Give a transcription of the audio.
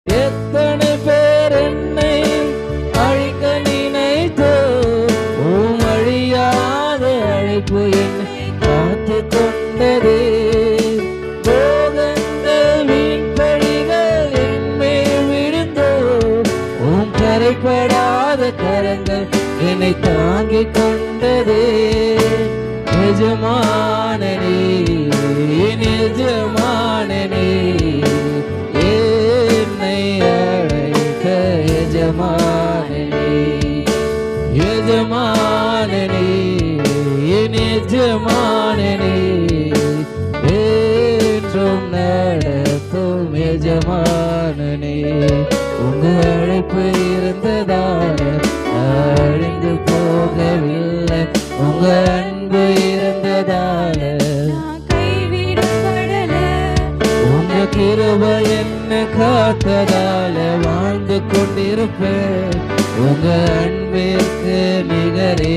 எத்தனை பேர் என்னை அழிக்க நினைத்தோ, உம் அழியாத அழைப்பு என்னை காத்து கொண்டதே. போகங்கள் வீண்பழிகள் என்மேல் விழுந்தோ, உம் கரைப்படாத கரங்கள் என்னை தாங்கிக் கொண்டதே. எஜமானனே, எஜமானனே, என்னை அழைத்த எஜமானனே, எஜமானனே, என் எஜமானனே, என்றும் நடத்தும் எஜமானனே. உங்க அழைப்பு இருந்ததால அழிந்து போகவில்லை, உங்க அன்பு இருந்ததால உங்க கிருபை என்ன காத்ததால வாழ்ந்து கொண்டிருப்பேன். உங்க அன்பிற்கு நிகரே